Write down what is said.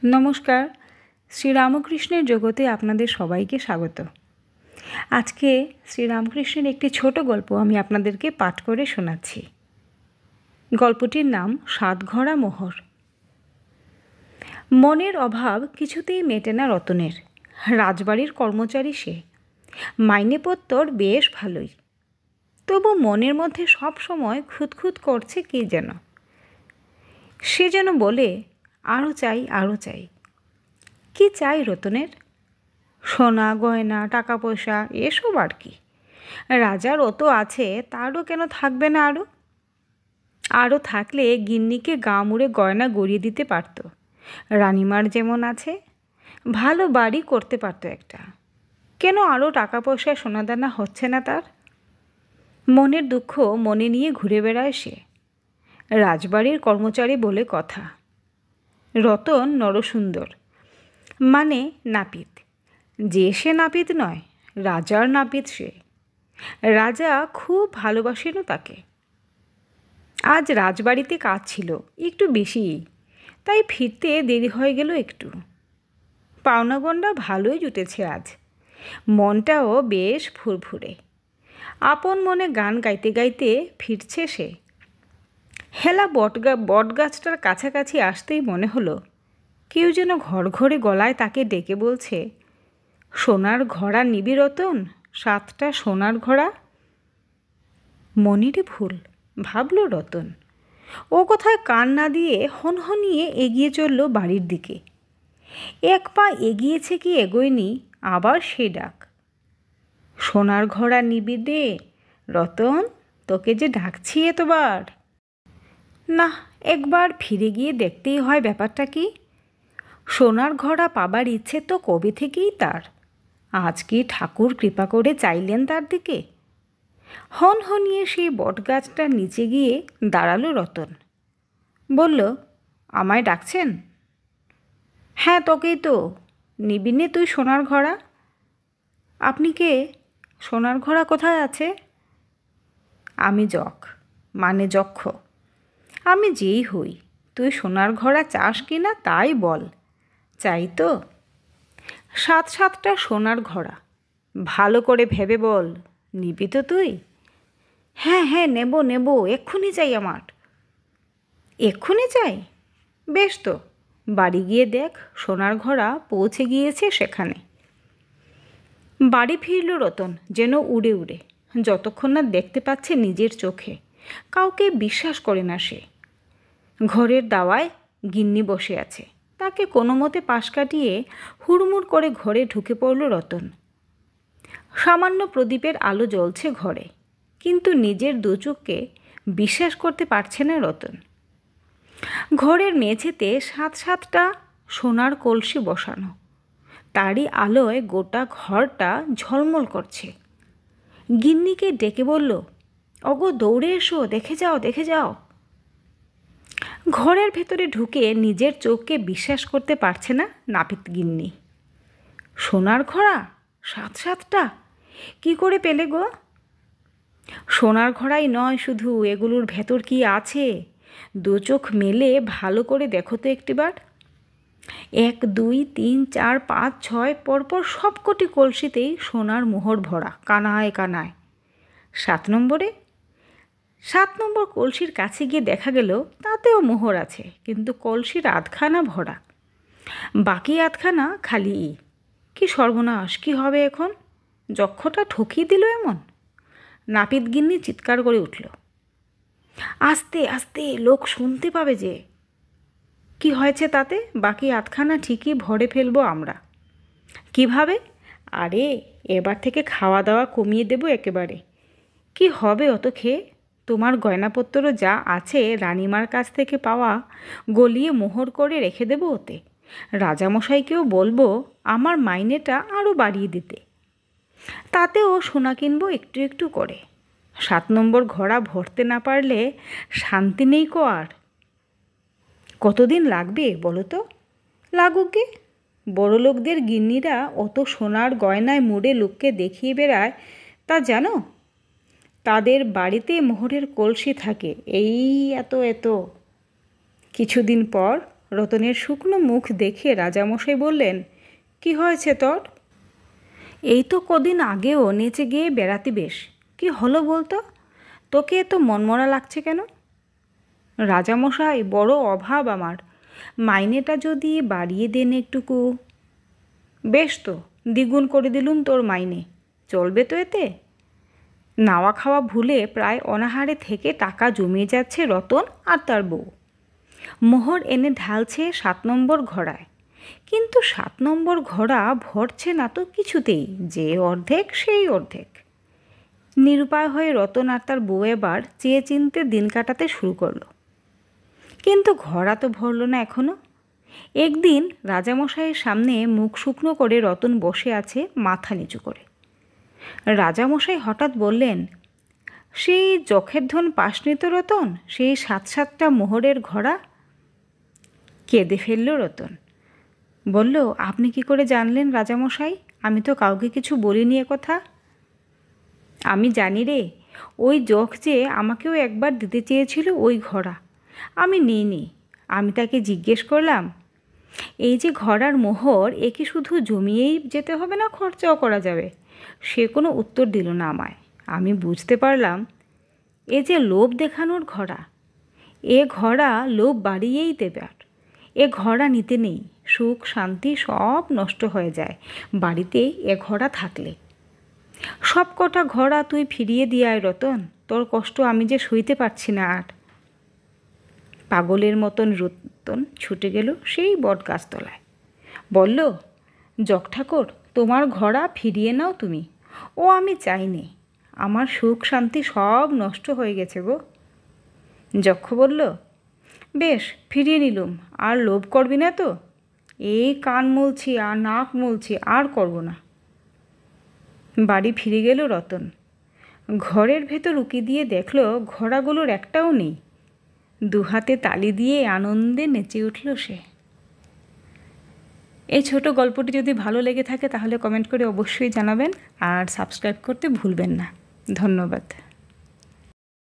নমস্কার। শ্রীরামকৃষ্ণের জগতে আপনাদের সবাইকে স্বাগত। আজকে শ্রীরামকৃষ্ণের একটি ছোট গল্প আমি আপনাদেরকে পাঠ করে শোনাচ্ছি। গল্পটির নাম সাতঘরা মোহর। মনের অভাব কিছুতেই মেটে না রতনের। রাজবাড়ির কর্মচারী সে, মাইনেপত্তর বেশ ভালোই, তবু মনের মধ্যে সব সময় খুঁতখুত করছে কে যেন। সে যেন বলে, আরও চাই, আরও চাই। কি চাই রতনের? সোনা গয়না, টাকা পয়সা, এসব আর কি। রাজার অত আছে, তারও কেন থাকবে না আরও? আরও থাকলে গিন্নিকে গা মুড়ে গয়না গড়িয়ে দিতে পারত। রানিমার যেমন আছে, ভালো বাড়ি করতে পারত একটা। কেন আরও টাকা পয়সা সোনাদানা হচ্ছে না তার? মনের দুঃখ মনে নিয়ে ঘুরে বেড়ায় সে। রাজবাড়ির কর্মচারী বলে কথা। রতন নরসুন্দর, মানে নাপিত। যে সে নাপিত নয়, রাজার নাপিত সে। রাজা খুব ভালোবাসেন তাকে। আজ রাজবাড়িতে কাজ ছিল একটু বেশিই, তাই ফিরতে দেরি হয়ে গেল একটু। পাওনাগণ্ডা ভালোই জুটেছে আজ। মনটাও বেশ ফুরফুরে। আপন মনে গান গাইতে গাইতে ফিরছে সে। হেলা বটগাছটার কাছাকাছি আসতেই মনে হলো কেউ যেন ঘরে গলায় তাকে ডেকে বলছে, সোনার ঘোড়া নিবি রতন, 7টা সোনার ঘোড়া? মনেরই ভুল, ভাবল রতন। ও কথায় কান না দিয়ে হনহনিয়ে এগিয়ে চলল বাড়ির দিকে। এক পা এগিয়েছে কি এগোয়নি, আবার সে ডাক, সোনার ঘোড়া নিবি দে রতন, তোকে যে ডাকছি এতবার। না, একবার ফিরে গিয়ে দেখতেই হয় ব্যাপারটা কি। সোনার ঘোড়া পাবার ইচ্ছে তো কবে থেকেই তার। আজ কি ঠাকুর কৃপা করে চাইলেন তার দিকে? হনহনিয়ে সেই বটগাছটার নিচে গিয়ে দাঁড়ালো রতন। বলল, আমায় ডাকছেন? হ্যাঁ, তোকেই তো। নিবি নে তুই সোনার ঘোড়া? আপনি কে? সোনার ঘোড়া কোথায় আছে? আমি যখ, মানে যক্ষ। আমি যেই হই, তুই সোনার ঘোড়া চাস কি না তাই বল। চাই তো। 7টা সোনার ঘোড়া। ভালো করে ভেবে বল, নিবি তো তুই? হ্যাঁ হ্যাঁ, নেব, এক্ষুনি চাই আমার। এক্ষুনি চাই? বেশ তো, বাড়ি গিয়ে দেখ সোনার ঘোড়া পৌঁছে গিয়েছে সেখানে। বাড়ি ফিরল রতন যেন উড়ে উড়ে, যতক্ষণ না দেখতে পাচ্ছে নিজের চোখে। কাউকে বিশ্বাস করে না সে। ঘরের দাওয়ায় গিন্নি বসে আছে, তাকে কোনো মতে পাশ কাটিয়ে হুড়মুড় করে ঘরে ঢুকে পড়ল রতন। সামান্য প্রদীপের আলো জ্বলছে ঘরে, কিন্তু নিজের দুচোখকে বিশ্বাস করতে পারছে না রতন। ঘরের মেঝেতে 7টা সোনার কলসি বসানো, তারই আলোয় গোটা ঘরটা ঝলমল করছে। গিন্নিকে ডেকে বলল, ওগো দৌড়ে এসো, দেখে যাও, দেখে যাও। ঘরের ভেতরে ঢুকে নিজের চোখকে বিশ্বাস করতে পারছে না নাপিত গিন্নি। সোনার ঘোড়া 7টা কি করে পেলে গো? সোনার ঘোড়াই নয় শুধু, এগুলোর ভেতর কি আছে দু চোখ মেলে ভালো করে দেখো তো একটিবার। 1 2 3 4 5 6 পরপর সবকটি কলসিতেই সোনার মোহর ভরা, কানায় কানায়। 7 নম্বর কলসির কাছে গিয়ে দেখা গেল তাতেও মোহর আছে, কিন্তু কলসির আধখানা ভরা, বাকি আধখানা খালি। কি সর্বনাশ, কি হবে এখন? যক্ষটা ঠকিয়ে দিল এমন। নাপিত গিন্নি চিৎকার করে উঠল, আস্তে আস্তে, লোক শুনতে পাবে যে। কি হয়েছে তাতে? বাকি আধখানা ঠিকই ভরে ফেলবো আমরা। কিভাবে? আরে, এবার থেকে খাওয়া দাওয়া কমিয়ে দেব একেবারে। কি হবে অত খেয়ে? তোমার গয়নাপত্র যা আছে রানিমার কাছ থেকে পাওয়া গলিয়ে মোহর করে রেখে দেবো ওতে। রাজামশাইকেও বলবো আমার মাইনেটা আরও বাড়িয়ে দিতে। তাতেও সোনা কিনবো একটু একটু করে। 7 নম্বর ঘোড়া ভরতে না পারলে শান্তি নেই কো আর। কতদিন লাগবে বলো তো? লাগুক গে। বড়লোকদের গিন্নিরা অত সোনার গয়নায় মুড়ে লোককে দেখিয়ে বেড়ায় তা জানো? তাদের বাড়িতে মোহরের কলসি থাকে এই এত। কিছুদিন পর রতনের শুকনো মুখ দেখে রাজামশাই বললেন, কি হয়েছে তোর? এই তো কদিন আগেও নেচে গিয়ে বেড়াতে বেশ, কি হলো বলতো? তোকে এত মনমরা লাগছে কেন? রাজামশাই, বড় অভাব আমার, মাইনেটা যদি বাড়িয়ে দেন একটুকু। বেশ তো, দ্বিগুণ করে দিলুম তোর মাইনে, চলবে তো এতে? নাওয়া খাওয়া ভুলে প্রায় অনাহারে থেকে টাকা জমিয়ে যাচ্ছে রতন আর তার বউ। মোহর এনে ঢালছে 7 নম্বর ঘোড়ায়, কিন্তু 7 নম্বর ঘোড়া ভরছে না তো কিছুতেই, যে অর্ধেক সেই অর্ধেক। নিরুপায় হয়ে রতন আর তার বউ এবার চেয়ে চিনতে দিন কাটাতে শুরু করলো, কিন্তু ঘোড়া তো ভরল না এখনো। একদিন রাজামশাইয়ের সামনে মুখ শুকনো করে রতন বসে আছে মাথা নিচু করে। রাজামশাই হঠাৎ বললেন, সেই যখের ধন পাসনি তো রতন, সেই 7-7টা মোহরের ঘোড়া? কেঁদে ফেলল রতন। বলল, আপনি কি করে জানলেন রাজামশাই? আমি তো কাউকে কিছু বলিনি এ কথা। আমি জানি রে, ওই যখ যে আমাকেও একবার দিতে চেয়েছিল ওই ঘোড়া, আমি নিইনি। আমি তাকে জিজ্ঞেস করলাম, এই যে ঘোড়ার মোহর, এ কি শুধু জমিয়েই যেতে হবে না খরচাও করা যাবে? সে কোনো উত্তর দিল না আমায়। আমি বুঝতে পারলাম এ যে লোভ দেখানোর ঘোড়া, এ ঘোড়া লোভ বাড়িয়েই দেবে। আর এ ঘোড়া নিতে নেই, সুখ শান্তি সব নষ্ট হয়ে যায় বাড়িতে এ ঘোড়া থাকলে। সব কটা ঘোড়া তুই ফিরিয়ে দিয়ে আয় রতন, তোর কষ্ট আমি যে সইতে পারছি না আর। পাগলের মতন রতন ছুটে গেল সেই বট গাছতলায়। বলল, জগ ঠাকুর, তোমার ঘোড়া ফিরিয়ে নাও তুমি। ও আমি চাইনি, আমার সুখ শান্তি সব নষ্ট হয়ে গেছে গো। যক্ষ বলল, বেশ, ফিরিয়ে নিলুম, আর লোভ করবি না তো? এই কান মুলছি আর নাক মুলছি, আর করব না। বাড়ি ফিরে গেল রতন। ঘরের ভেতর উকি দিয়ে দেখল ঘোড়াগুলোর একটাও নেই। দুহাতে তালি দিয়ে আনন্দে নেচে উঠল সে। এই ছোট গল্পটি যদি ভালো লেগে থাকে তাহলে কমেন্ট করে অবশ্যই জানাবেন, আর সাবস্ক্রাইব করতে ভুলবেন না। ধন্যবাদ।